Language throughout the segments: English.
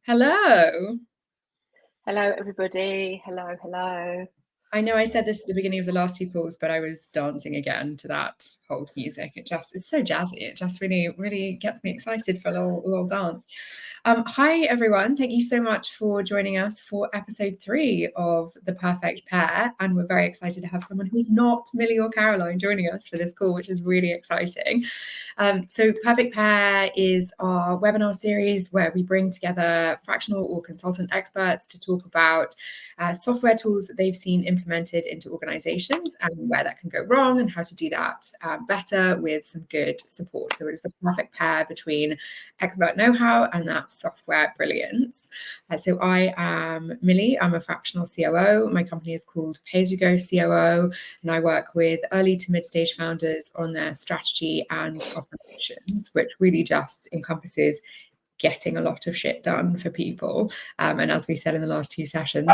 Hello. Hello, everybody. Hello, hello. I know I said this at the beginning of the last two calls, but I was dancing again to that hold music. It's so jazzy. It just really gets me excited for a little dance. Hi everyone. Thank you so much for joining us for episode 3 of The Perfect Pair. And we're very excited to have someone who's not Millie or Caroline joining us for this call, which is really exciting. So Perfect Pair is our webinar series where we bring together fractional or consultant experts to talk about software tools that they've seen implemented into organizations and where that can go wrong and how to do that better with some good support. So it is the perfect pair between expert know-how and that software brilliance. So I am Millie. I'm a fractional COO. My company is called Pay As You Go COO, and I work with early to mid-stage founders on their strategy and operations, which really just encompasses getting a lot of shit done for people. And as we said in the last 2 sessions,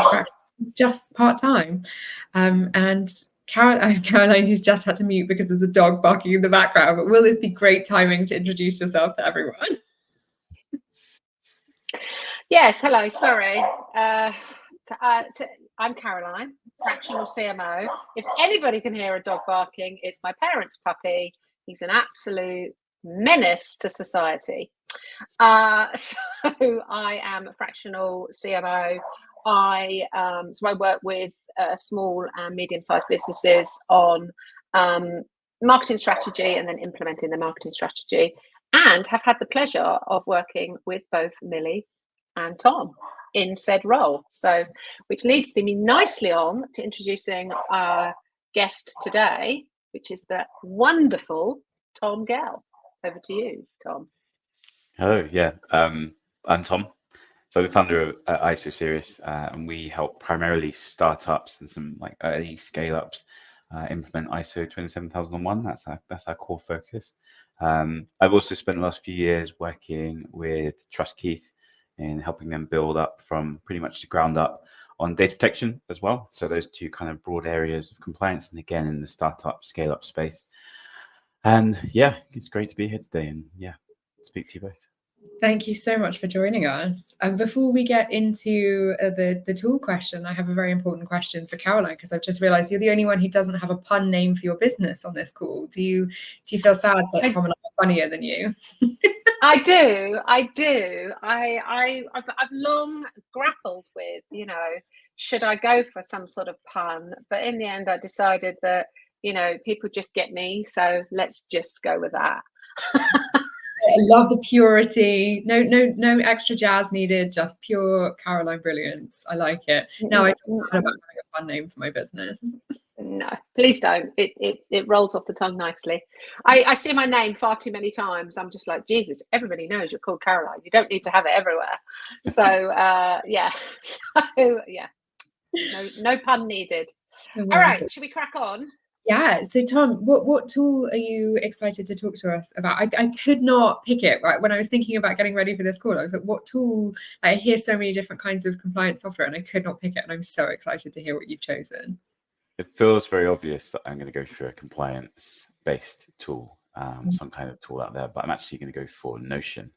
just part-time. And Caroline, who's just had to mute because there's a dog barking in the background, but will this be great timing to introduce yourself to everyone? Yes, hello. Sorry. I'm Caroline, fractional CMO. If anybody can hear a dog barking, it's my parents' puppy. He's an absolute menace to society. So I am a fractional CMO. I work with small and medium-sized businesses on marketing strategy and then implementing the marketing strategy, and have had the pleasure of working with both Millie and Tom in said role. So, which leads me nicely on to introducing our guest today, which is the wonderful Tom Gell. Over to you, Tom. Hello, yeah. I'm Tom. So the founder of ISO Series, and we help primarily startups and some like early scale-ups implement ISO 27001. That's our core focus. I've also spent the last few years working with Trust Keith in helping them build up from pretty much the ground up on data protection as well. So those two kind of broad areas of compliance, and again in the startup scale-up space. And yeah, it's great to be here today, and yeah, speak to you both. Thank you so much for joining us. And before we get into the tool question, I have a very important question for Caroline, because I've just realized you're the only one who doesn't have a pun name for your business on this call. Do you feel sad that Tom and I are funnier than you? I do. I've long grappled with, should I go for some sort of pun? But in the end, I decided that, people just get me. So let's just go with that. I love the purity. No extra jazz needed. Just pure Caroline brilliance. I like it. Now I feel sad about having a fun name for my business. No, please don't. It rolls off the tongue nicely. I see my name far too many times. I'm just like, Jesus, everybody knows you're called Caroline. You don't need to have it everywhere. So yeah. So yeah. No pun needed. Amazing. All right, should we crack on? Yeah. So Tom, what tool are you excited to talk to us about? I could not pick it, right? When I was thinking about getting ready for this call, I was like, what tool? I hear so many different kinds of compliance software and I could not pick it. And I'm so excited to hear what you've chosen. It feels very obvious that I'm going to go for a compliance-based tool, some kind of tool out there, but I'm actually going to go for Notion,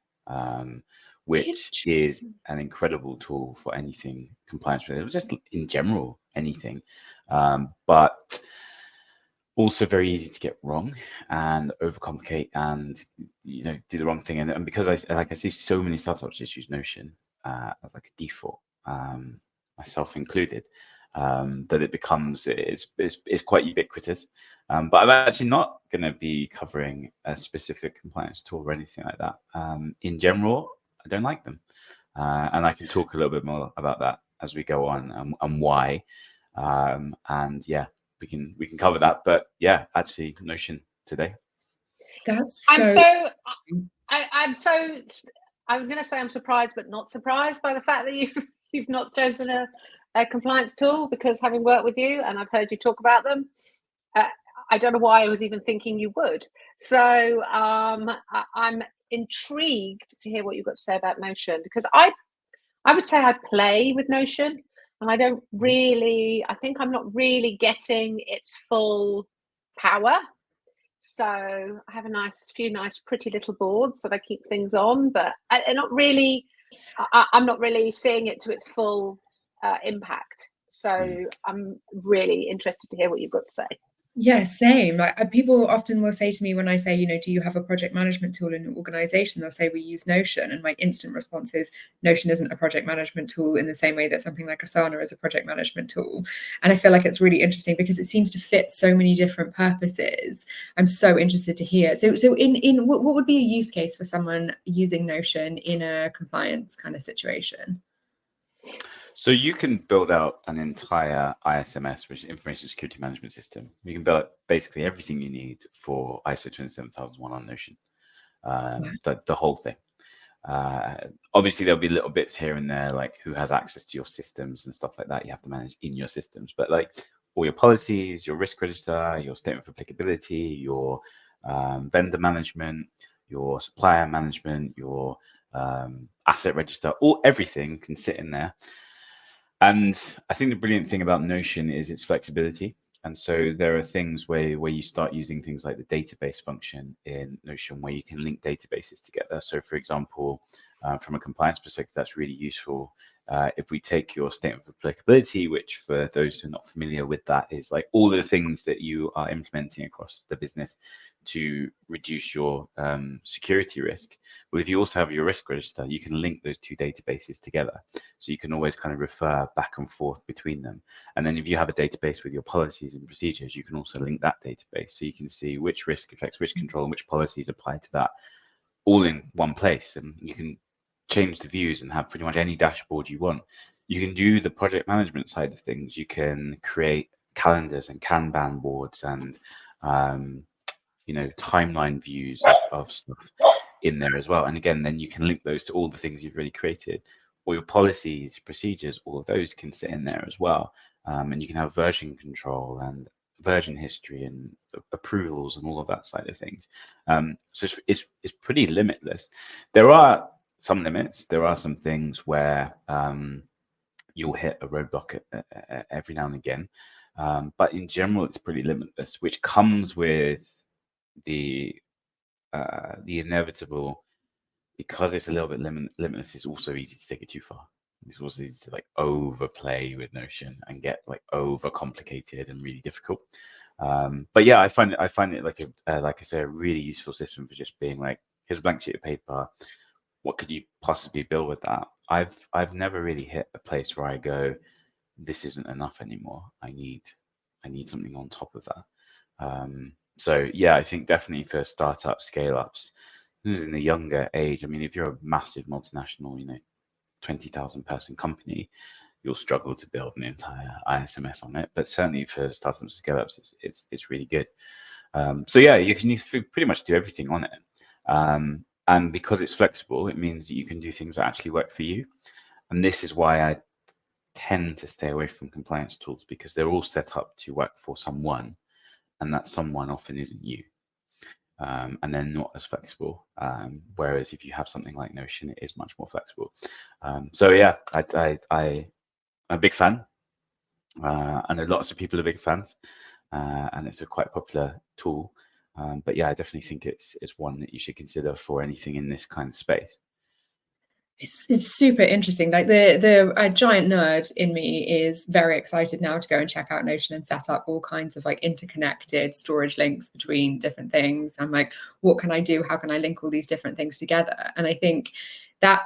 which is an incredible tool for anything compliance related, just in general, anything, but also very easy to get wrong and overcomplicate and do the wrong thing. And because I see so many startups just use Notion as like a default, myself included, that it becomes it's quite ubiquitous. But I'm actually not going to be covering a specific compliance tool or anything like that. In general, I don't like them, and I can talk a little bit more about that as we go on and why. And yeah, we can cover that. But yeah, actually, Notion today. That's I'm going to say I'm surprised, but not surprised by the fact that you've not chosen a compliance tool, because having worked with you and I've heard you talk about them, I don't know why I was even thinking you would. So I'm intrigued to hear what you've got to say about Notion, because I would say I play with Notion and I think I'm not really getting its full power. So I have a few nice pretty little boards that I keep things on, but they're not really I'm not really seeing it to its full impact. So I'm really interested to hear what you've got to say. Yeah, same. Like people often will say to me when I say, do you have a project management tool in your organization? They'll say we use Notion, and my instant response is Notion isn't a project management tool in the same way that something like Asana is a project management tool. And I feel like it's really interesting because it seems to fit so many different purposes. I'm so interested to hear. So in what would be a use case for someone using Notion in a compliance kind of situation? So you can build out an entire ISMS, which is Information Security Management System. You can build basically everything you need for ISO 27001 on Notion, the whole thing. Obviously, there'll be little bits here and there, like who has access to your systems and stuff like that you have to manage in your systems. But like all your policies, your risk register, your statement of applicability, your vendor management, your supplier management, your asset register, everything can sit in there. And I think the brilliant thing about Notion is its flexibility. And so there are things where you start using things like the database function in Notion where you can link databases together. So for example, from a compliance perspective, that's really useful. If we take your statement of applicability, which for those who are not familiar with that is like all the things that you are implementing across the business to reduce your security risk. Well, if you also have your risk register, you can link those two databases together. So you can always kind of refer back and forth between them. And then if you have a database with your policies and procedures, you can also link that database. So you can see which risk affects which control and which policies apply to that all in one place. And you can change the views and have pretty much any dashboard you want. You can do the project management side of things. You can create calendars and Kanban boards and timeline views of stuff in there as well. And again, then you can link those to all the things you've already created. All your policies, procedures, all of those can sit in there as well. And you can have version control and version history and approvals and all of that side of things. So it's pretty limitless. There are some limits. There are some things where you'll hit a roadblock every now and again. But in general, it's pretty limitless, which comes with the inevitable, because it's a little bit limitless. It's also easy to take it too far. It's also easy to like overplay with Notion and get like over complicated and really difficult. But yeah, I find it like like I say, a really useful system for just being like, here's a blank sheet of paper. What could you possibly build with that? I've never really hit a place where I go, this isn't enough anymore. I need something on top of that. So yeah, I think definitely for startup scale ups, in the younger age, I mean, if you're a massive multinational, 20,000 person company, you'll struggle to build an entire ISMS on it. But certainly for startups and scale ups, it's really good. So yeah, you can pretty much do everything on it. And because it's flexible, it means that you can do things that actually work for you. And this is why I tend to stay away from compliance tools, because they're all set up to work for someone, and that someone often isn't you. And they're not as flexible. Whereas if you have something like Notion, it is much more flexible. So yeah, I'm a big fan. I know lots of people are big fans, and it's a quite popular tool. But yeah, I definitely think it's one that you should consider for anything in this kind of space. It's super interesting. Like the giant nerd in me is very excited now to go and check out Notion and set up all kinds of like interconnected storage links between different things. I'm like, what can I do? How can I link all these different things together? And I think that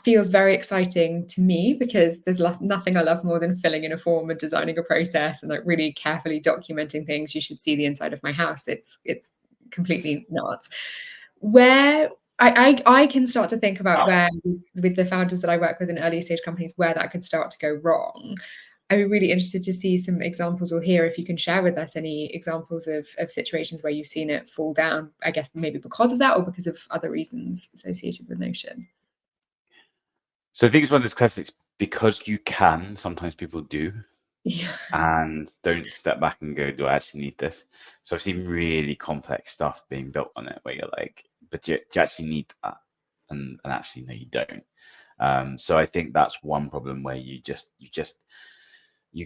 feels very exciting to me, because there's nothing I love more than filling in a form and designing a process and like really carefully documenting things. You should see the inside of my house. It's completely nuts. Where I can start to think about where, with the founders that I work with in early stage companies, where that could start to go wrong. I'd be really interested to see some examples, or hear if you can share with us any examples of situations where you've seen it fall down, I guess maybe because of that or because of other reasons associated with Notion. So I think it's one of those classics, because you can, sometimes people do. Yeah. And don't step back and go, do I actually need this? So I've seen really complex stuff being built on it where you're like, but do you actually need that? And actually, no, you don't. So I think that's one problem where you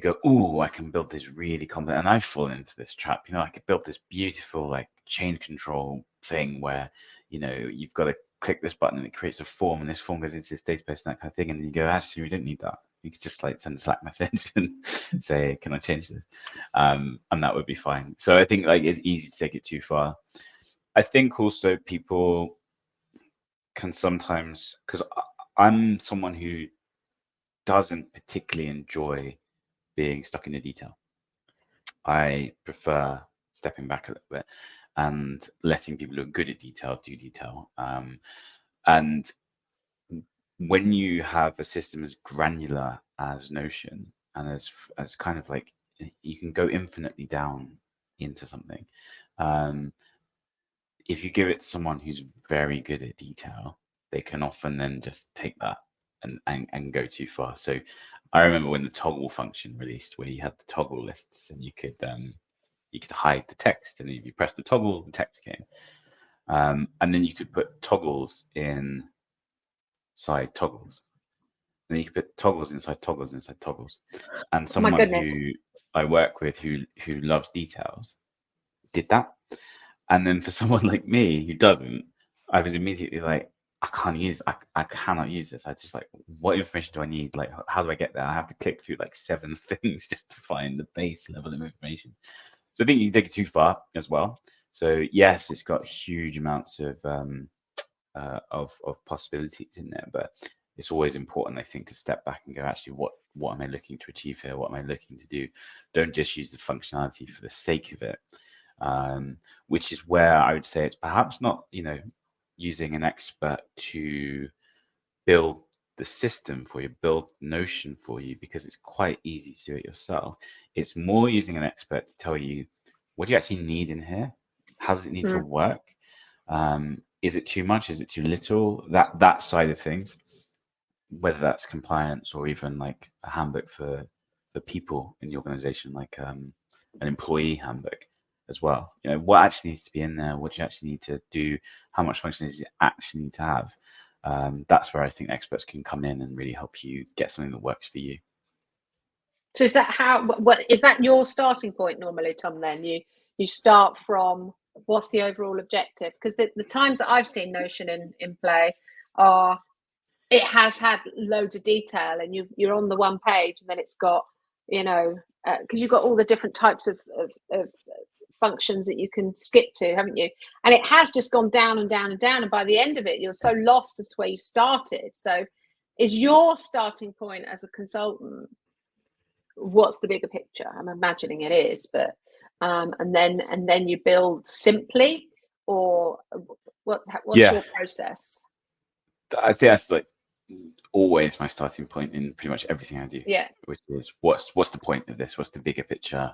go, oh, I can build this really complex, and I've fallen into this trap. I could build this beautiful like change control thing where, you've got a click this button and it creates a form, and this form goes into this database and that kind of thing. And then you go, actually, we don't need that. You could just like send a Slack message and say, can I change this? And that would be fine. So I think like it's easy to take it too far. I think also people can sometimes, because I'm someone who doesn't particularly enjoy being stuck in the detail. I prefer stepping back a little bit and letting people who are good at detail do detail. And when you have a system as granular as Notion and as kind of like, you can go infinitely down into something. If you give it to someone who's very good at detail, they can often then just take that and go too far. So I remember when the toggle function released, where you had the toggle lists and you could hide the text, and if you press the toggle, the text came. And then you could put toggles inside toggles. And then you could put toggles inside toggles inside toggles. And someone who I work with who loves details did that. And then for someone like me who doesn't, I was immediately like, I cannot use this. I just like, what information do I need? Like, how do I get there? I have to click through like 7 things just to find the base level of information. So I think you take it too far as well. So yes, it's got huge amounts of possibilities in there, but it's always important, I think, to step back and go, actually, what am I looking to achieve here? What am I looking to do? Don't just use the functionality for the sake of it. Which is where I would say it's perhaps not, using an expert to build the system for you, build Notion for you, because it's quite easy to do it yourself. It's more using an expert to tell you, what do you actually need in here? How does it need to work? Is it too much? Is it too little? That side of things, whether that's compliance or even like a handbook for people in the organization, like an employee handbook as well. What actually needs to be in there? What do you actually need to do? How much functionality do you actually need to have? That's where I think experts can come in and really help you get something that works for you. So is that what is that your starting point normally, Tom? Then you start from what's the overall objective? Because the times that I've seen Notion in play are, it has had loads of detail, and you're on the one page, and then it's got, because you've got all the different types of functions that you can skip to, haven't you? And it has just gone down and down and down, and by the end of it, you're so lost as to where you started. So is your starting point as a consultant, what's the bigger picture? I'm imagining it is, but and then you build simply, or what's your process? I think that's like always my starting point in pretty much everything I do. Yeah. Which is, what's the point of this? What's the bigger picture?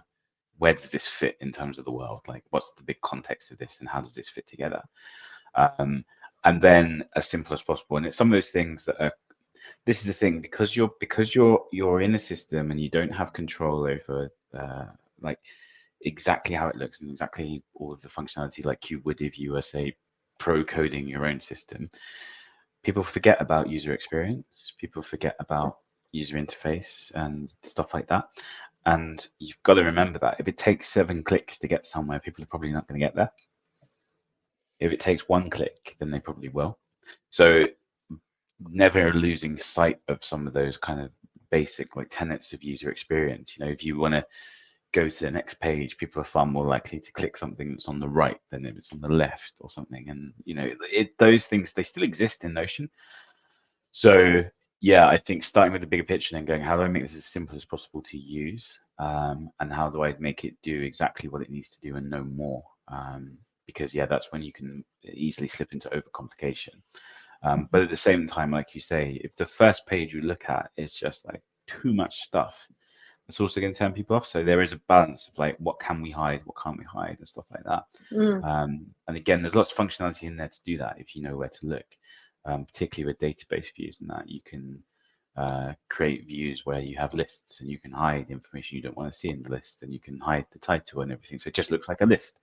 Where does this fit in terms of the world? Like, what's the big context of this, and how does this fit together? And then as simple as possible. And it's some of those things that are, this is the thing, because you're in a system and you don't have control over like exactly how it looks and exactly all of the functionality like you would if you were, say, pro coding your own system. People forget about user experience. People forget about user interface and stuff like that. And you've got to remember that if it takes 7 clicks to get somewhere, people are probably not going to get there. If it takes 1 click, then they probably will. So never losing sight of some of those kind of basic like tenets of user experience. If you want to go to the next page, people are far more likely to click something that's on the right than if it's on the left or something. And those things, they still exist in Notion. So yeah, I think starting with the bigger picture and going, how do I make this as simple as possible to use? And how do I make it do exactly what it needs to do and no more? Because yeah, that's when you can easily slip into overcomplication. But at the same time, like you say, if the first page you look at is just like too much stuff, it's also going to turn people off. So there is a balance of like, what can we hide, what can't we hide, and stuff like that. And again, there's lots of functionality in there to do that if you know where to look. Particularly with database views and that, you can create views where you have lists and you can hide information you don't want to see in the list, and you can hide the title and everything. So it just looks like a list,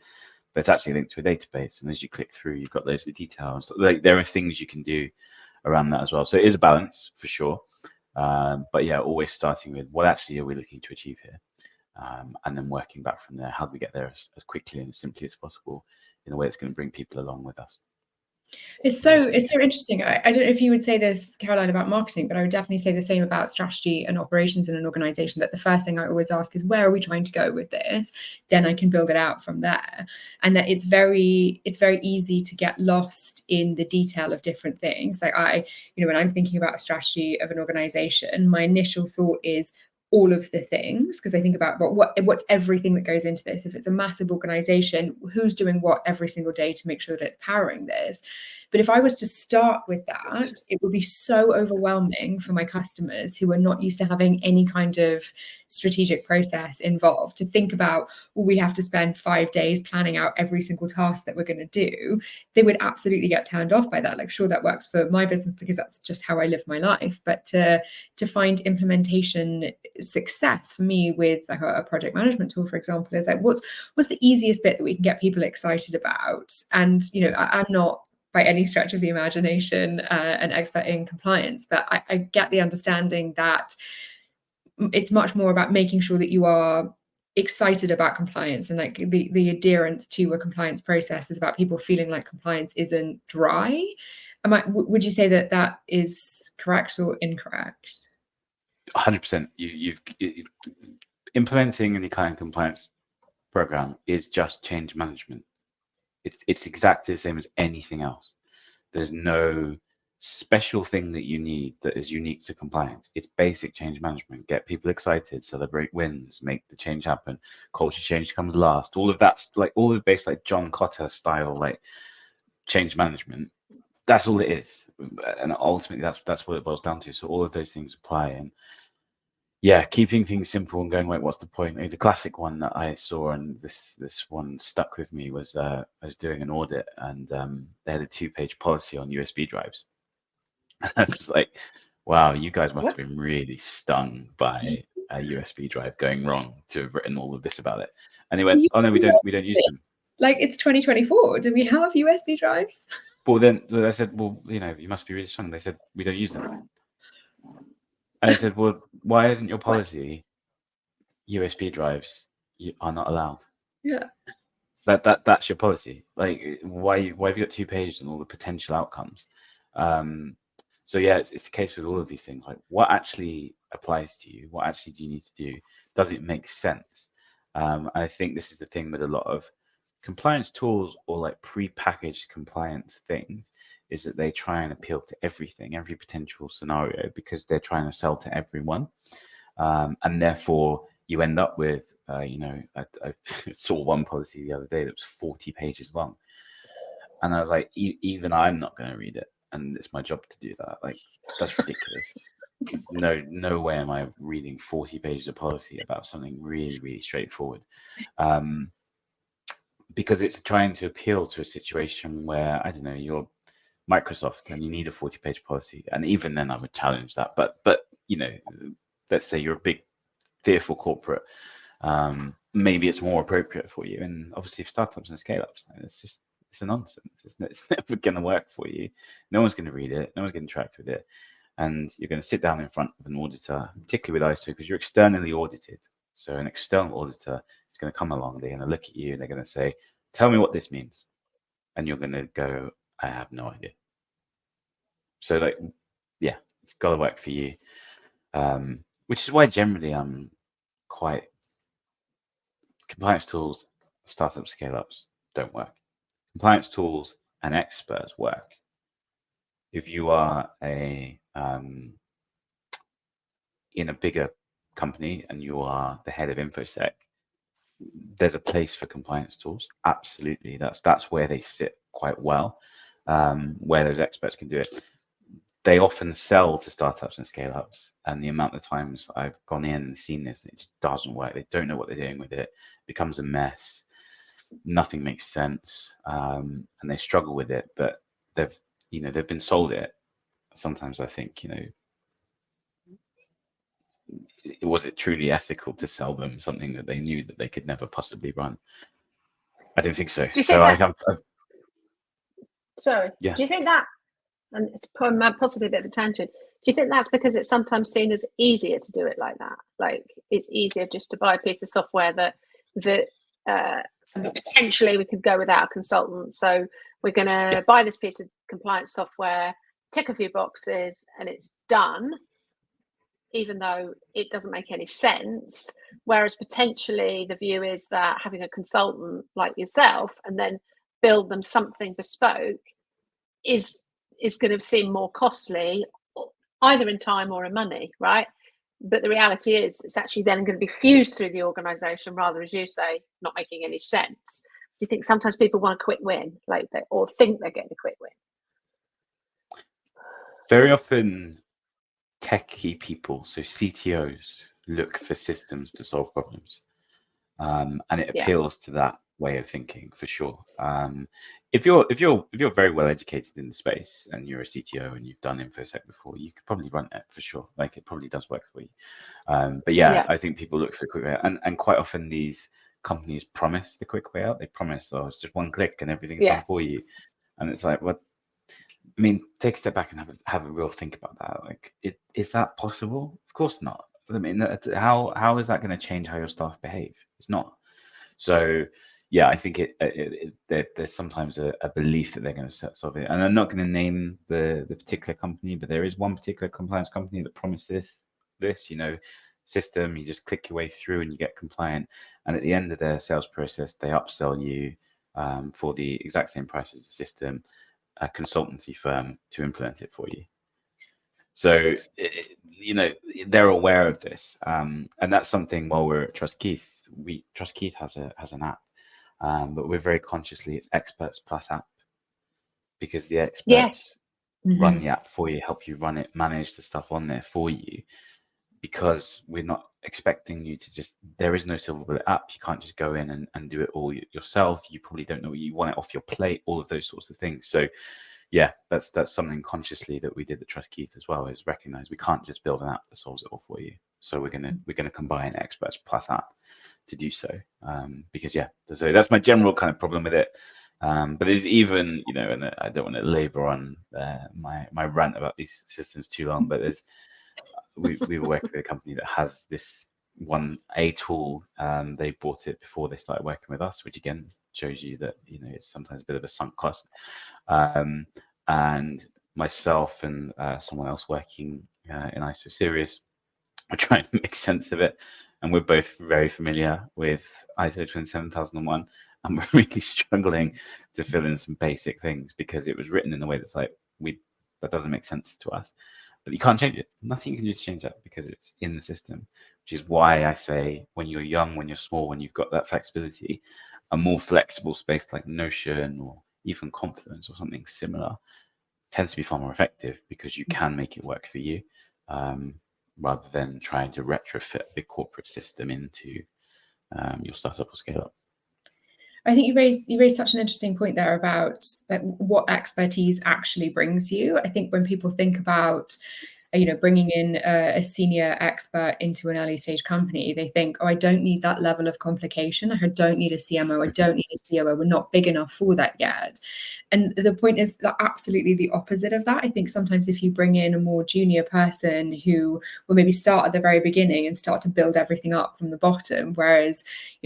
but it's actually linked to a database. And as you click through, you've got loads of details. Like, there are things you can do around that as well. So it is a balance for sure. But yeah, always starting with what actually are we looking to achieve here? And then working back from there. How do we get there as quickly and as simply as possible in a way that's going to bring people along with us? It's so interesting. I don't know if you would say this, Caroline, about marketing, but I would definitely say the same about strategy and operations in an organization, that the first thing I always ask is, where are we trying to go with this? Then I can build it out from there. And that it's very easy to get lost in the detail of different things. Like when I'm thinking about a strategy of an organization, my initial thought is all of the things, because I think about what's everything that goes into this. If it's a massive organization, who's doing what every single day to make sure that it's powering this? But if I was to start with that, it would be so overwhelming for my customers who are not used to having any kind of strategic process involved, to think about, well, we have to spend 5 days planning out every single task that we're going to do. They would absolutely get turned off by that. Like, sure, that works for my business because that's just how I live my life. But to find implementation success for me with like a project management tool, for example, is like, what's the easiest bit that we can get people excited about? And I'm not by any stretch of the imagination an expert in compliance, but I get the understanding that it's much more about making sure that you are excited about compliance, and like the adherence to a compliance process is about people feeling like compliance isn't dry. Would you say that is correct or incorrect? 100%. You've implementing any kind of compliance program is just change management. It's exactly the same as anything else. There's no special thing that you need that is unique to compliance. It's basic change management. Get people excited, celebrate wins, make the change happen. Culture change comes last. All of that's like all of based like John Cotter style like change management. That's all it is, and ultimately that's what it boils down to. So all of those things apply, and yeah, keeping things simple and going, wait, what's the point? The classic one that I saw, and this one stuck with me, was I was doing an audit, and they had a 2-page policy on USB drives. And I was like, wow, you guys must have been really stung by a USB drive going wrong to have written all of this about it. And they went, oh no, we don't use them. Like, it's 2024. Do we have USB drives? Well, then I said, well, you must be really stung. They said, we don't use them. And I said, well, why isn't your policy USB drives are not allowed? Yeah. That's your policy. Like, why have you got 2 pages and all the potential outcomes? So yeah, it's the case with all of these things. Like, what actually applies to you? What actually do you need to do? Does it make sense? I think this is the thing with a lot of compliance tools or like pre-packaged compliance things, is that they try and appeal to everything, every potential scenario, because they're trying to sell to everyone. And therefore you end up with, I saw one policy the other day that was 40 pages long. And I was like, even I'm not going to read it. And it's my job to do that. Like, that's ridiculous. No way am I reading 40 pages of policy about something really, really straightforward. Because it's trying to appeal to a situation where, I don't know, you're Microsoft and you need a 40-page policy. And even then I would challenge that. But let's say you're a big, fearful corporate. Maybe it's more appropriate for you. And obviously, startups and scale-ups, it's a nonsense. It's never going to work for you. No one's going to read it. No one's going to interact with it. And you're going to sit down in front of an auditor, particularly with ISO, because you're externally audited. So an external auditor is going to come along. They're going to look at you and they're going to say, tell me what this means. And you're going to go, I have no idea. So like, yeah, it's got to work for you. Which is why generally I'm quite, compliance tools, startup scale-ups don't work. Compliance tools and experts work. If you are in a bigger company and you are the head of InfoSec, there's a place for compliance tools. Absolutely, that's where they sit quite well, where those experts can do it. They often sell to startups and scale-ups, and the amount of times I've gone in and seen this, it just doesn't work. They don't know what they're doing with it. It becomes a mess. Nothing makes sense, and they struggle with it. But they've been sold it. Sometimes I think, was it truly ethical to sell them something that they knew that they could never possibly run? I don't think so. Sorry. Yeah. Do you think that, and it's possibly a bit of a tangent, do you think that's because it's sometimes seen as easier to do it like that? Like, it's easier just to buy a piece of software that potentially we could go without a consultant. So we're going to buy this piece of compliance software, tick a few boxes, and it's done, even though it doesn't make any sense. Whereas potentially the view is that having a consultant like yourself and then build them something bespoke is going to seem more costly, either in time or in money, right? But the reality is it's actually then going to be fused through the organization rather, as you say, not making any sense. Do you think sometimes people want a quick win, like that, or think they're getting a quick win? Very often techie people, so CTOs, look for systems to solve problems, and it appeals to that way of thinking for sure. If you're very well educated in the space and you're a CTO and you've done InfoSec before, you could probably run it for sure. Like, it probably does work for you. But yeah, I think people look for a quick way out, and quite often these companies promise the quick way out. They promise, oh, it's just one click and everything's done for you, and it's like, what? I mean, take a step back and have a real think about that. Like, is that possible? Of course not. I mean, how is that going to change how your staff behave? It's not. So yeah, I think there's sometimes a belief that they're going to solve it. And I'm not going to name the particular company, but there is one particular compliance company that promises this, system. You just click your way through and you get compliant. And at the end of their sales process, they upsell you for the exact same price as the system, a consultancy firm to implement it for you. So, they're aware of this. And that's something, while we're at Trust Keith, Trust Keith has an app, but we're very consciously, it's experts plus app, because the experts run the app for you, help you run it, manage the stuff on there for you, because we're not expecting you to there is no silver bullet app. You can't just go in and do it all yourself. You probably don't know what you want it off your plate, all of those sorts of things. So yeah, that's something consciously that we did at Trust Keith as well, is recognize we can't just build an app that solves it all for you. So we're gonna combine experts plus app to do so, because so that's my general kind of problem with it. But there's even, and I don't want to labor on my rant about these systems too long, but we were working with a company that has this a tool. They bought it before they started working with us, which again shows you that it's sometimes a bit of a sunk cost. And myself and someone else working in ISO Serious are trying to make sense of it, and we're both very familiar with ISO 27001, and we're really struggling to fill in some basic things because it was written in a way that's like, that doesn't make sense to us. But you can't change it. Nothing you can do to change that because it's in the system, which is why I say, when you're young, when you're small, when you've got that flexibility, a more flexible space like Notion or even Confluence or something similar tends to be far more effective, because you can make it work for you, rather than trying to retrofit a big corporate system into your startup or scale up. I think you raised such an interesting point there about what expertise actually brings you. I think when people think about bringing in a senior expert into an early stage company, they think, oh, I don't need that level of complication. I don't need a CMO. I don't need a COO. We're not big enough for that yet. And the point is that absolutely the opposite of that. I think sometimes if you bring in a more junior person who will maybe start at the very beginning and start to build everything up from the bottom, whereas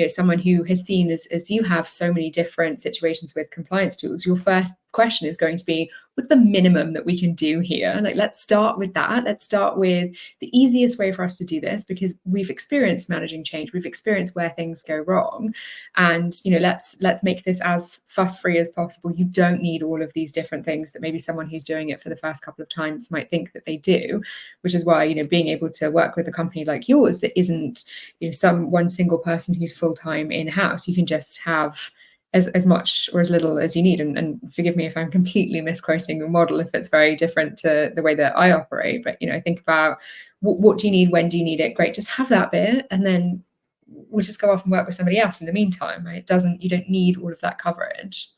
someone who has seen, as you have, so many different situations with compliance tools, your first question is going to be, what's the minimum that we can do here? Like, let's start with that. Let's start with the easiest way for us to do this, because we've experienced managing change. We've experienced where things go wrong. And, let's make this as fuss-free as possible. You don't need all of these different things that maybe someone who's doing it for the first couple of times might think that they do, which is why, being able to work with a company like yours that isn't, some one single person who's full-time in-house, you can just have as much or as little as you need. And forgive me if I'm completely misquoting your model, if it's very different to the way that I operate. But, I think about what do you need? When do you need it? Great. Just have that bit. And then we'll just go off and work with somebody else in the meantime. Right? You don't need all of that coverage.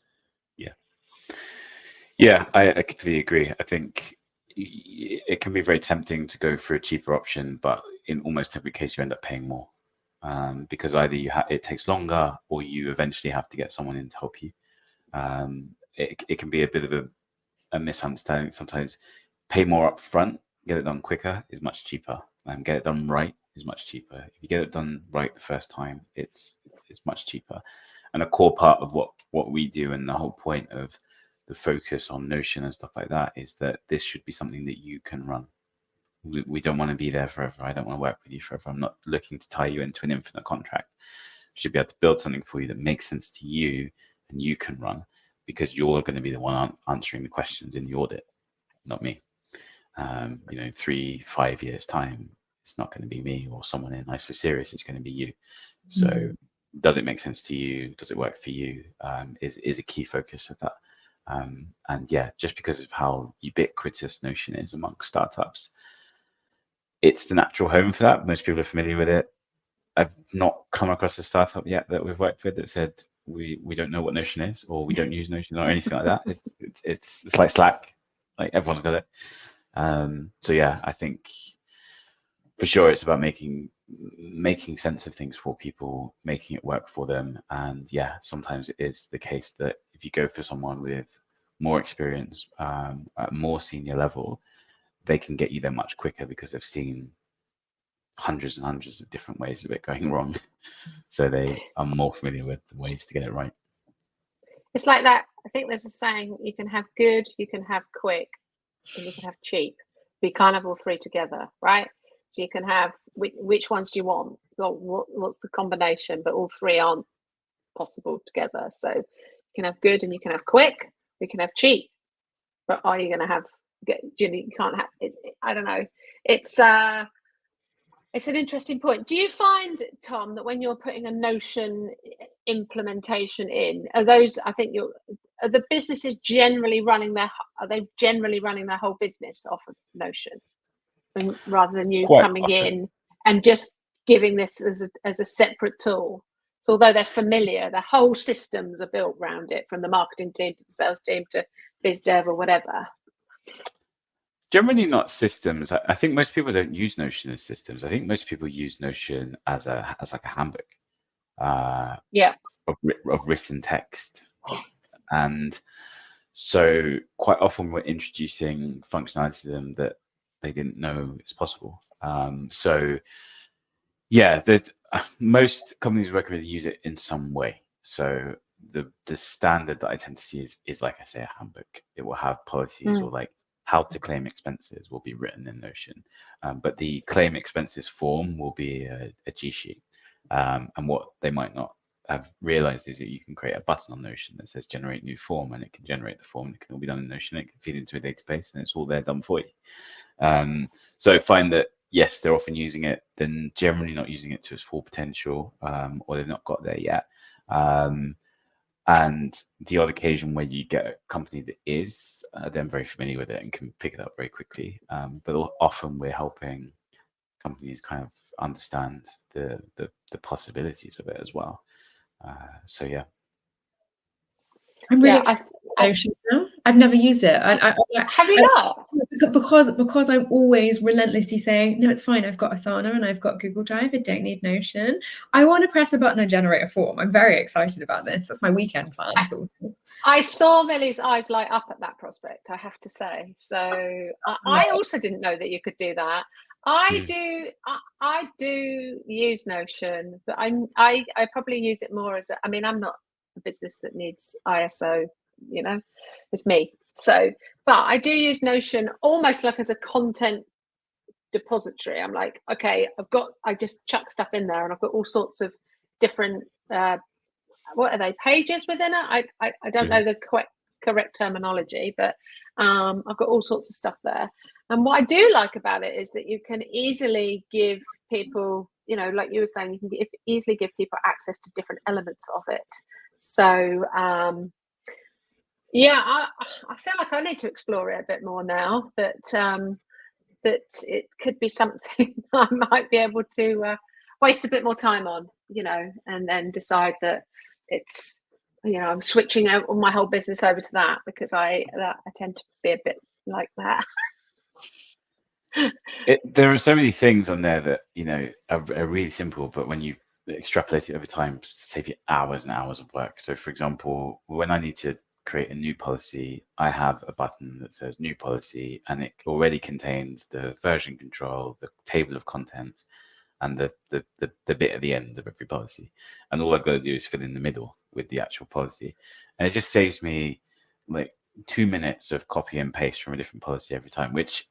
Yeah, I completely agree. I think it can be very tempting to go for a cheaper option, but in almost every case, you end up paying more. Because either it takes longer, or you eventually have to get someone in to help you. It can be a bit of a misunderstanding. Sometimes pay more up front, get it done quicker is much cheaper, and get it done right is much cheaper. If you get it done right the first time, it's much cheaper. And a core part of what we do, and the whole point of the focus on Notion and stuff like that is that this should be something that you can run. We don't want to be there forever. I don't want to work with you forever. I'm not looking to tie you into an infinite contract. We should be able to build something for you that makes sense to you and you can run, because you're going to be the one answering the questions in the audit, not me. 3-5 years time, it's not going to be me or someone in ISO Serious. It's going to be you. So does it make sense to you? Does it work for you? Is a key focus of that. And yeah, just because of how ubiquitous Notion is amongst startups, it's the natural home for that. Most people are familiar with it. I've not come across a startup yet that we've worked with that said we don't know what Notion is, or we don't use Notion, or anything like that. It's like Slack, like everyone's got it. So yeah, I think for sure it's about making sense of things for people, making it work for them. And yeah, sometimes it is the case that if you go for someone with more experience, at a more senior level, they can get you there much quicker because they've seen hundreds and hundreds of different ways of it going wrong. So they are more familiar with the ways to get it right. It's like that. I think there's a saying, you can have good, you can have quick, and you can have cheap. We can't have all three together, right? So you can have, which ones do you want? What's the combination? But all three aren't possible together. So you can have good and you can have quick, we can have cheap. But are you going to have, you can't have, I don't know. It's an interesting point. Do you find, Tom, that when you're putting a Notion implementation in, are the businesses generally running their whole business off of Notion, rather than you Quite coming often. in and just giving this as a separate tool? So although they're familiar, the whole systems are built around it, from the marketing team to the sales team to biz dev or whatever. Generally not systems. I think most people don't use Notion as systems. I think most people use Notion as like a handbook. Of written text. And so quite often we're introducing functionality to them that they didn't know is possible. So yeah, most companies working with use it in some way. So the standard that I tend to see is like I say, a handbook. It will have policies, or like how to claim expenses will be written in Notion, but the claim expenses form will be a G sheet. And what they might not have realized is that you can create a button on Notion that says generate new form, and it can generate the form. It can all be done in Notion. It can feed into a database, and it's all there done for you. So I find that yes, they're often using it, then generally not using it to its full potential, or they've not got there yet. And the odd occasion where you get a company that is, then very familiar with it and can pick it up very quickly. But often we're helping companies kind of understand the possibilities of it as well. So yeah. I'm really excited about Notion now. I've never used it. Have you not? Because I'm always relentlessly saying, no, it's fine. I've got Asana and I've got Google Drive. I don't need Notion. I want to press a button and generate a form. I'm very excited about this. That's my weekend plan. I saw Millie's eyes light up at that prospect, I have to say. So I also didn't know that you could do that. I do use Notion, but I probably use it more as I'm not a business that needs ISO, it's me. So, but I do use Notion almost like as a content depository. I'm like, okay, I just chuck stuff in there, and I've got all sorts of different what are they, pages within it? I don't know the correct terminology, but I've got all sorts of stuff there. And what I do like about it is that you can easily give people, like you were saying, you can easily give people access to different elements of it. So yeah, I feel like I need to explore it a bit more now that it could be something I might be able to waste a bit more time on, and then decide that it's, I'm switching out all my whole business over to that, because I tend to be a bit like that. There are so many things on there that are really simple, but when you extrapolate it over time, save you hours and hours of work. So for example, when I need to create a new policy, I have a button that says new policy, and it already contains the version control, the table of contents, and the bit at the end of every policy. And all I've got to do is fill in the middle with the actual policy. And it just saves me like 2 minutes of copy and paste from a different policy every time, which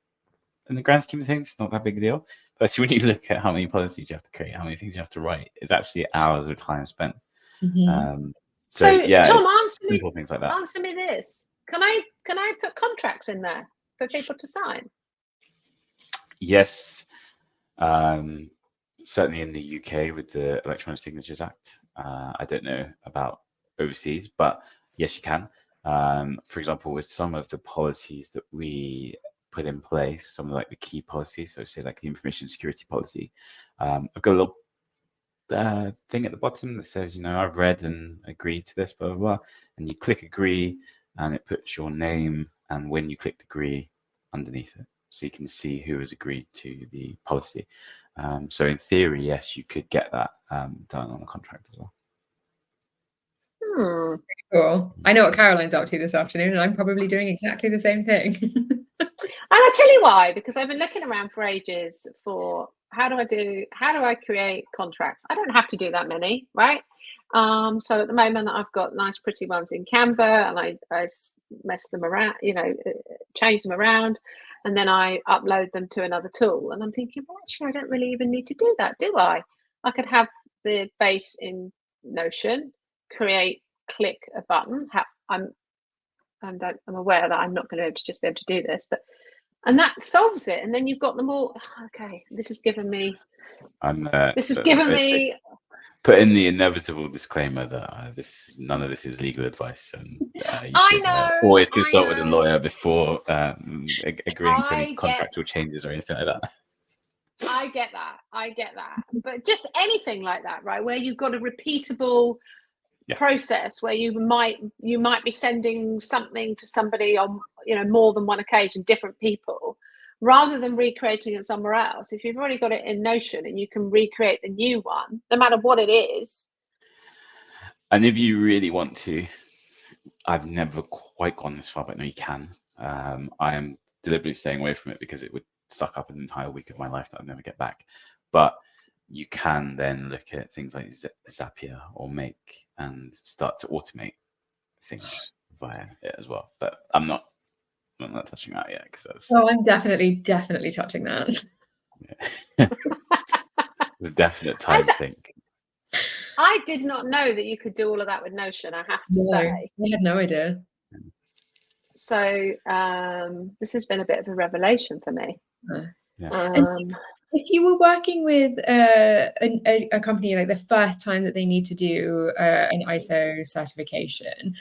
in the grand scheme of things, it's not that big a deal. But when you look at how many policies you have to create, how many things you have to write, it's actually hours of time spent. So yeah, Tom, it's simple things like that. Answer me this: Can I put contracts in there for people to sign? Yes, certainly in the UK with the Electronic Signatures Act. I don't know about overseas, but yes, you can. For example, with some of the policies that we put in place, some of like the key policies, so say like the information security policy, I've got a little thing at the bottom that says, you know, I've read and agreed to this, blah, blah, blah, and you click agree, and it puts your name and when you clicked agree underneath it, so you can see who has agreed to the policy. So in theory, yes, you could get that done on a contract as well. Cool. I know what Caroline's up to this afternoon, and I'm probably doing exactly the same thing. And I'll tell you why, because I've been looking around for ages for how do I create contracts? I don't have to do that many, right? So at the moment I've got nice pretty ones in Canva, and I mess them around, you know, change them around, and then I upload them to another tool. And I'm thinking, well, actually, I don't really even need to do that, do I? I could have the base in Notion, click a button. I'm aware that I'm not going to just be able to do this, and that solves it. And then you've got them all. Okay, this has given me. Put in the inevitable disclaimer that none of this is legal advice, and you should always consult with a lawyer before agreeing to any contractual changes or anything like that. I get that. But just anything like that, right? Where you've got a repeatable process where you might be sending something to somebody on, you know, more than one occasion, different people, rather than recreating it somewhere else. If you've already got it in Notion and you can recreate the new one, no matter what it is. And if you really want to, I've never quite gone this far, but no, you can. I am deliberately staying away from it because it would suck up an entire week of my life that I'll never get back. But you can then look at things like Zapier or Make and start to automate things via it as well. But I'm not touching that yet. I'm definitely touching that. Yeah. The definite time sink. I did not know that you could do all of that with Notion, I have to say. I had no idea. So this has been a bit of a revelation for me. If you were working with a company, like the first time that they need to do an ISO certification,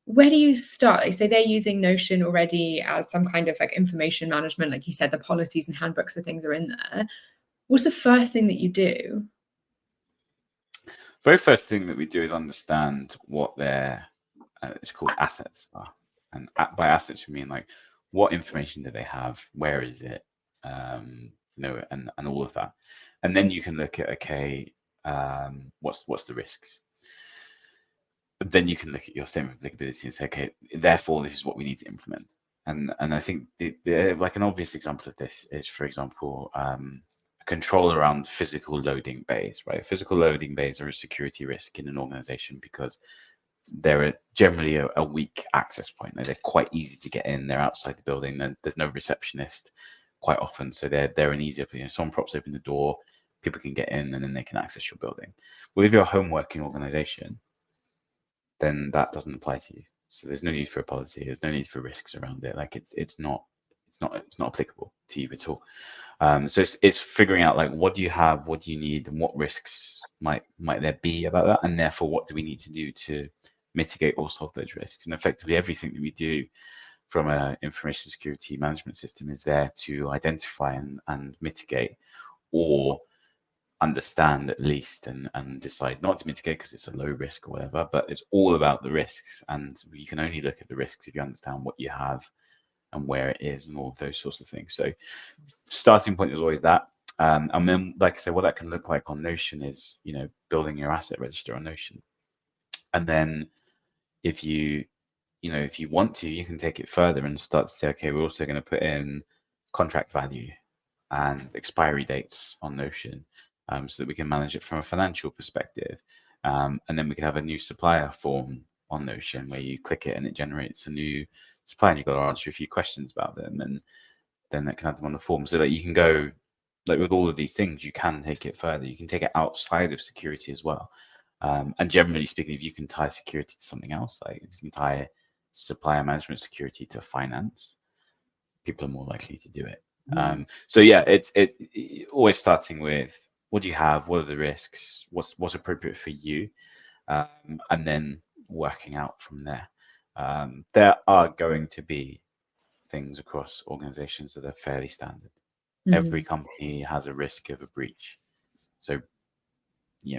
where do you start? Like, say they're using Notion already as some kind of like information management, like you said, the policies and handbooks of things are in there. What's the first thing that you do? Very first thing that we do is understand what their it's called assets are, and by assets we mean like what information do they have, where is it, you know, and all of that. And then you can look at, okay, what's the risks. But then you can look at your statement of applicability and say, okay, therefore this is what we need to implement. And I think like an obvious example of this is, for example, control around physical loading bays, right? Physical loading bays are a security risk in an organization because they're generally a weak access point. They're quite easy to get in. They're outside the building. There's no receptionist quite often, so they're an easier, you know, someone props open the door, people can get in, and then they can access your building. Well, if you're a home working organization, then that doesn't apply to you. So there's no need for a policy. There's no need for risks around it. Like it's not applicable to you at all. So it's figuring out like what do you have, what do you need, and what risks might there be about that, and therefore what do we need to do to mitigate or solve those risks. And effectively everything that we do from an information security management system is there to identify and mitigate, or understand at least, and decide not to mitigate because it's a low risk or whatever. But it's all about the risks, and you can only look at the risks if you understand what you have and where it is and all of those sorts of things. So starting point is always that. And then, like I said, what that can look like on Notion is, you know, building your asset register on Notion. And then if you want to, you can take it further and start to say, okay, we're also going to put in contract value and expiry dates on Notion, so that we can manage it from a financial perspective. And then we can have a new supplier form on Notion where you click it and it generates a new supply, and you've got to answer a few questions about them, and then that can add them on the form, so that you can go, like with all of these things, you can take it further. You can take it outside of security as well. And generally speaking, if you can tie security to something else, like if you can tie supplier management security to finance, people are more likely to do it. So yeah, it's always starting with, what do you have? What are the risks? What's appropriate for you? And then working out from there. There are going to be things across organizations that are fairly standard. Every company has a risk of a breach. So,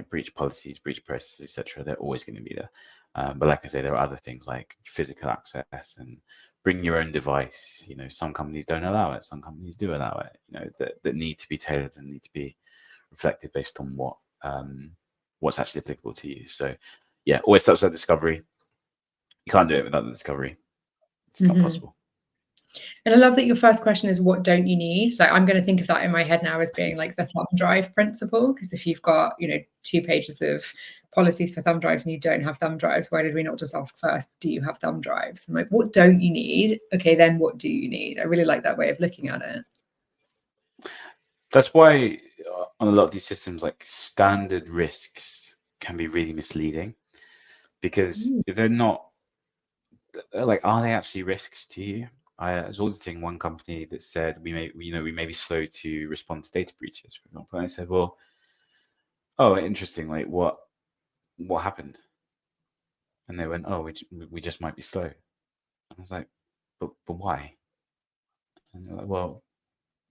breach policies, breach processes, etc. They're always going to be there. But like I say, there are other things like physical access and bring your own device. Some companies don't allow it. Some companies do allow it. That need to be tailored and need to be reflected based on what's actually applicable to you. So, yeah, always starts with discovery. You can't do it without the discovery. It's not possible. And I love that your first question is, what don't you need? Like, I'm going to think of that in my head now as being like the thumb drive principle, because if you've got 2 pages of policies for thumb drives and you don't have thumb drives, why did we not just ask first, do you have thumb drives? I'm like, what don't you need? Okay, then what do you need? I really like that way of looking at it. That's why on a lot of these systems, like standard risks can be really misleading, because if they're not, like, are they actually risks to you? I was auditing one company that said we may be slow to respond to data breaches, for example. And I said, well, oh, interesting. Like, what happened? And they went, oh, we just might be slow. And I was like, but why? And they're like, well,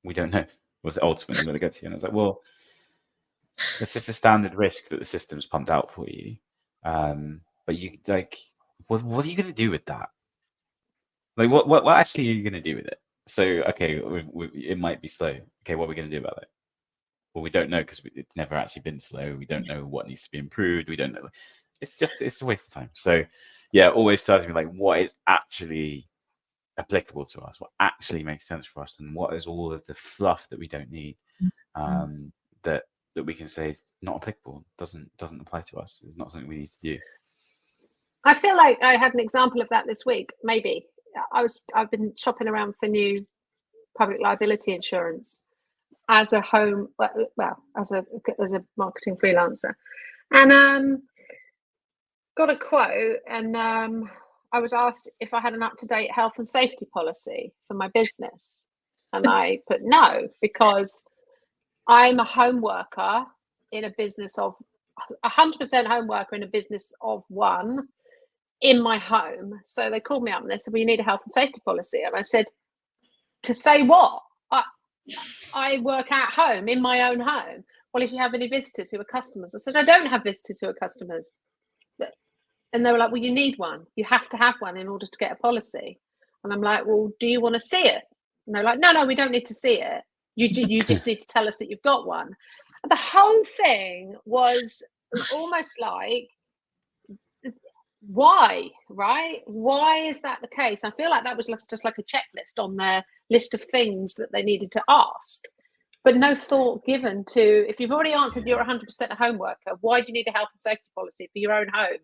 we don't know. Was ultimately going to get to you? And I was like, well, it's just a standard risk that the system's pumped out for you. But you, like, what are you going to do with that? Like, what actually are you going to do with it? So, okay, it might be slow. Okay, what are we going to do about it? Well, we don't know, because it's never actually been slow. We don't know what needs to be improved. We don't know. It's a waste of time. So, yeah, always starting with, like, what is actually applicable to us, what actually makes sense for us, and what is all of the fluff that we don't need, that we can say is not applicable, doesn't apply to us. It's not something we need to do. I feel like I had an example of that this week. Maybe I've been shopping around for new public liability insurance as a as a marketing freelancer, and got a quote, and I was asked if I had an up-to-date health and safety policy for my business, and I put no, because I'm a home worker in a business of 100% home worker in a business of one in my home. So they called me up and they said, well, you need a health and safety policy. And I said, to say what? I work at home in my own home. Well, if you have any visitors who are customers. I said, I don't have visitors who are customers. And they were like, well, you need one. You have to have one in order to get a policy. And I'm like, well, do you want to see it? And they're like, no, we don't need to see it. You just need to tell us that you've got one. And the whole thing was almost like, why, right? Why is that the case? I feel like that was just like a checklist on their list of things that they needed to ask, but no thought given to, if you've already answered you're 100% a home worker, why do you need a health and safety policy for your own home?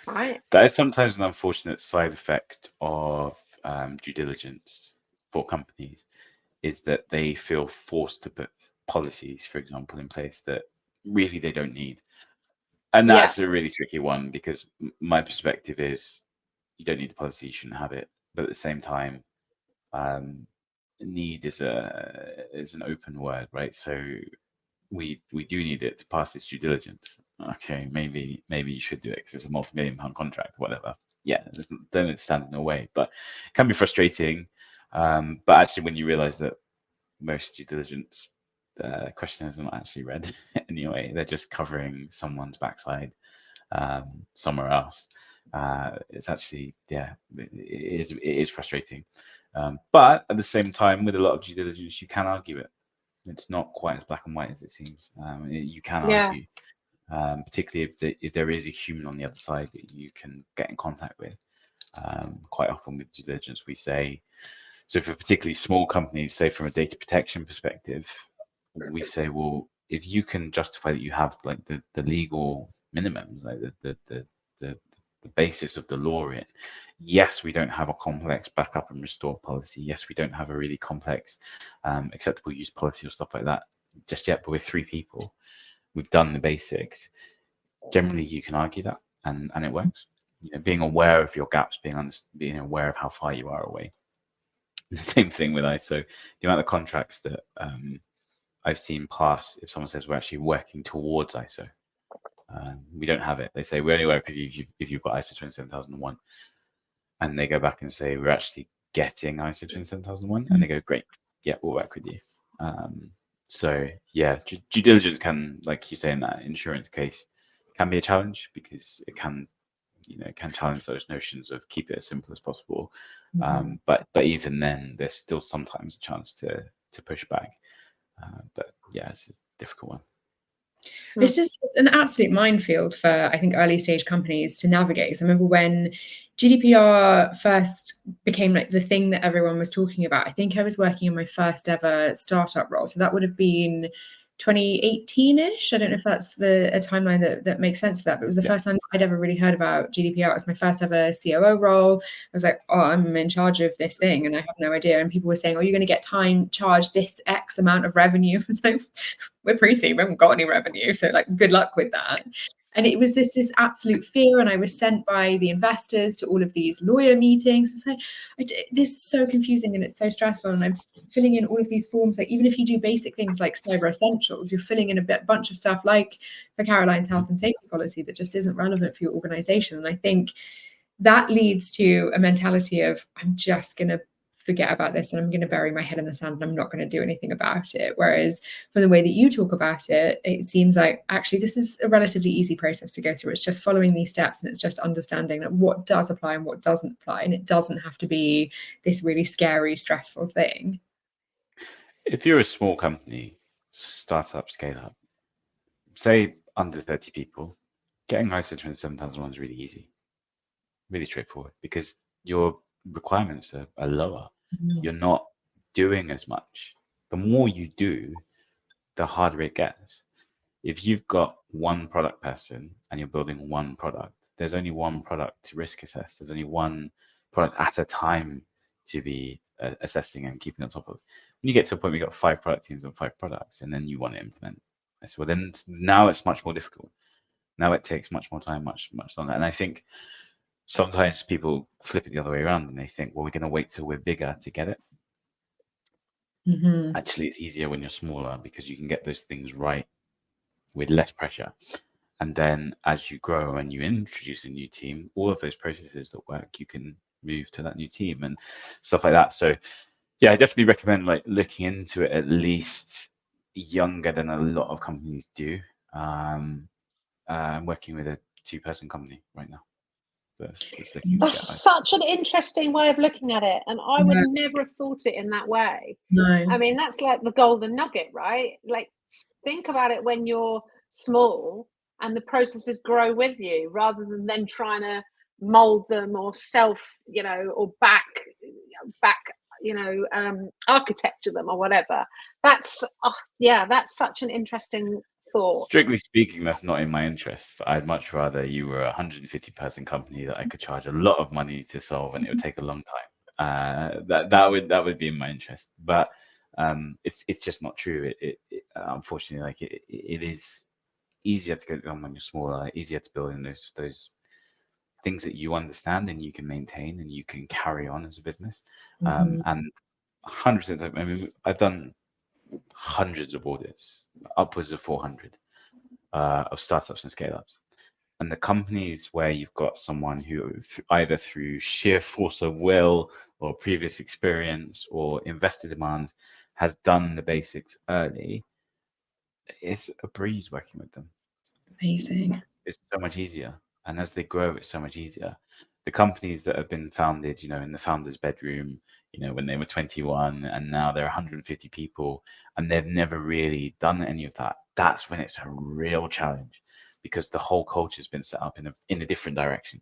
Right. That is sometimes an unfortunate side effect of due diligence for companies, is that they feel forced to put policies, for example, in place that really they don't need. And that's a really tricky one, because my perspective is, you don't need the policy, you shouldn't have it. But at the same time, need is an open word, right? So we do need it to pass this due diligence. Okay, maybe you should do it because it's a multi-million-pound contract, whatever. Yeah, don't let it stand in the way. But it can be frustrating. But actually, when you realize that most due diligence questionnaires are not actually read anyway, they're just covering someone's backside somewhere else. It's actually, it is frustrating. But at the same time, with a lot of due diligence, you can argue it. It's not quite as black and white as it seems. You can argue, particularly if there is a human on the other side that you can get in contact with. Quite often with due diligence, we say, so for particularly small companies, say from a data protection perspective, we say, well, if you can justify that you have like the legal minimums, like the the basis of the law in. Yes, we don't have a complex backup and restore policy. Yes, we don't have a really complex acceptable use policy or stuff like that just yet, but we're 3 people. We've done the basics. Generally, you can argue that, and it works. You know, being aware of your gaps, being aware of how far you are away. The same thing with ISO. The amount of contracts that I've seen pass, if someone says we're actually working towards ISO, we don't have it. They say we only work with you if you've got ISO 27001, and they go back and say we're actually getting ISO 27001, and they go, great, yeah, we'll work with you. So yeah, due diligence can, like you say in that insurance case, can be a challenge because it can, you know, it can challenge those notions of keep it as simple as possible. But even then, there's still sometimes a chance to push back. But yeah, it's a difficult one. It's just an absolute minefield for, I think, early stage companies to navigate. So I remember when GDPR first became like the thing that everyone was talking about. I think I was working in my first ever startup role. So that would have been 2018-ish. I don't know if that's a timeline that makes sense to that, but it was the first time I'd ever really heard about GDPR. It was my first ever COO role. I was like, oh, I'm in charge of this thing and I have no idea. And people were saying, oh, you're going to get time charged this X amount of revenue. So we're pre-seed, we haven't got any revenue. So like, good luck with that. And it was this absolute fear. And I was sent by the investors to all of these lawyer meetings. It's like, this is so confusing and it's so stressful. And I'm filling in all of these forms. Like, even if you do basic things like cyber essentials, you're filling in a bunch of stuff like for Caroline's health and safety policy that just isn't relevant for your organization. And I think that leads to a mentality of, I'm just going to forget about this and I'm going to bury my head in the sand and I'm not going to do anything about it. Whereas from the way that you talk about it, it seems like actually this is a relatively easy process to go through. It's just following these steps and it's just understanding that what does apply and what doesn't apply. And it doesn't have to be this really scary, stressful thing. If you're a small company, startup, scale up, say under 30 people, getting ISO 27001 is really easy, really straightforward, because your requirements are lower. You're not doing as much. The more you do, the harder it gets. If you've got one product person and you're building one product, there's only one product to risk assess. There's only one product at a time to be assessing and keeping on top of. When you get to a point where you've got 5 product teams on 5 products and then you want to implement, I said, well, then now it's much more difficult. Now it takes much more time, much longer. And I think sometimes people flip it the other way around and they think, well, we're going to wait till we're bigger to get it. Actually, it's easier when you're smaller because you can get those things right with less pressure. And then as you grow and you introduce a new team, all of those processes that work, you can move to that new team and stuff like that. So yeah, I definitely recommend like looking into it at least younger than a lot of companies do. I'm working with a 2-person company right now. That's such an interesting way of looking at it. And I would never have thought it in that way. No. I mean, that's like the golden nugget, right? Like, think about it when you're small and the processes grow with you rather than then trying to mold them or or back, architecture them or whatever. That's such an interesting thought. Strictly speaking, that's not in my interest. I'd much rather you were a 150-person company that I could charge a lot of money to solve and it would take a long time. That would be in my interest. But it's just not true. It unfortunately, like it is easier to get done when you're smaller, easier to build in those things that you understand and you can maintain and you can carry on as a business. And 100%, I mean, I've done hundreds of audits, upwards of 400 of startups and scale-ups. And the companies where you've got someone who either through sheer force of will or previous experience or investor demands has done the basics early, it's a breeze working with them. Amazing. It's so much easier. And as they grow, it's so much easier. The companies that have been founded, in the founder's bedroom, when they were 21 and now they're 150 people and they've never really done any of that, that's when it's a real challenge because the whole culture has been set up in a different direction.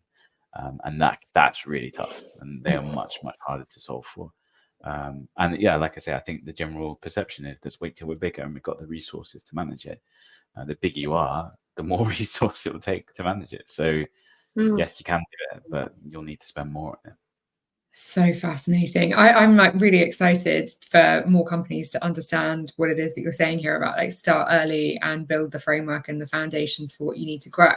And that's really tough and they are much, much harder to solve for. And yeah, like I say, I think the general perception is let's wait till we're bigger and we've got the resources to manage it. The bigger you are, the more resource it will take to manage it. So Yes, you can do it, but you'll need to spend more on it. So fascinating. I'm like really excited for more companies to understand what it is that you're saying here about like start early and build the framework and the foundations for what you need to grow.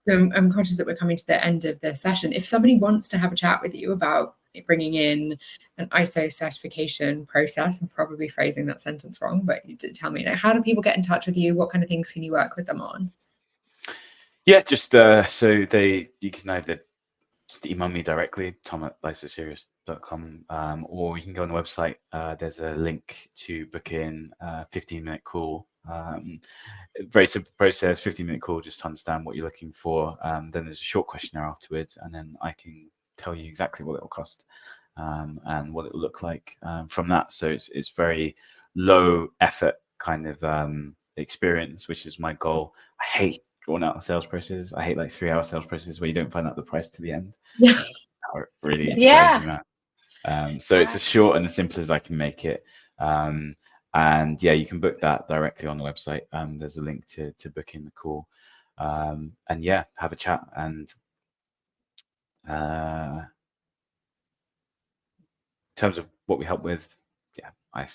So I'm conscious that we're coming to the end of the session. If somebody wants to have a chat with you about bringing in an ISO certification process, I'm probably phrasing that sentence wrong, but you did tell me, how do people get in touch with you? What kind of things can you work with them on? Yeah, just so you can either just email me directly, tom@lysoserious.com, or you can go on the website. There's a link to book in a 15-minute call. Very simple process, 15-minute call, just to understand what you're looking for. Then there's a short questionnaire afterwards, and then I can tell you exactly what it will cost and what it will look like from that. So it's very low effort kind of experience, which is my goal. I hate drawn out sales processes. I hate like 3-hour sales processes where you don't find out the price to the end. Yeah. That really Yeah. drives me mad. So it's as short and as simple as I can make it. And yeah, you can book that directly on the website. There's a link to book in the call. And yeah, have a chat. And in terms of what we help with, yeah, I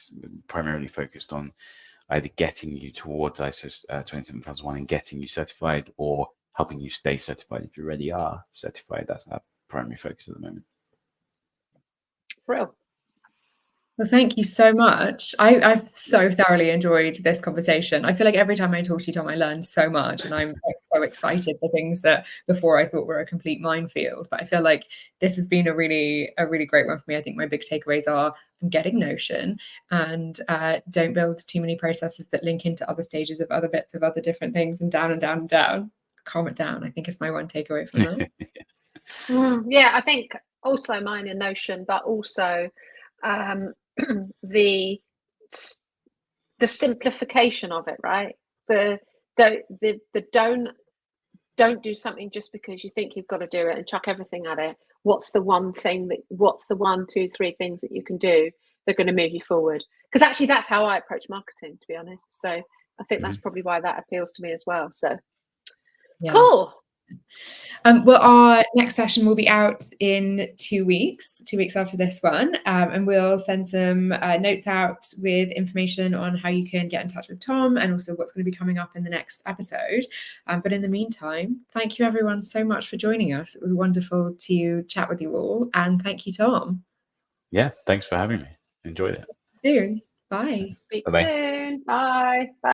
primarily focused on either getting you towards ISO 27001 and getting you certified, or helping you stay certified if you already are certified. That's our primary focus at the moment. Real. Well, thank you so much. I've so thoroughly enjoyed this conversation. I feel like every time I talk to you, Tom, I learn so much, and I'm like, so excited for things that before I thought were a complete minefield. But I feel like this has been a really great one for me. I think my big takeaways are I'm getting Notion, and don't build too many processes that link into other stages of other bits of other different things, and down and down and down. Calm it down, I think, is my one takeaway from that. Yeah, I think also mine in Notion, but also the simplification of it, right? The don't do something just because you think you've got to do it and chuck everything at it. What's the 1, 2, 3 things that you can do that are going to move you forward? Because actually that's how I approach marketing, to be honest. So I think that's probably why that appeals to me as well. So yeah. Cool. Well, our next session will be out in 2 weeks, 2 weeks after this one, and we'll send some notes out with information on how you can get in touch with Tom and also what's going to be coming up in the next episode. But in the meantime, thank you everyone so much for joining us. It was wonderful to chat with you all, and thank you, Tom. Yeah, thanks for having me. Enjoyed it. Soon. Bye. Speak soon. Bye. Bye.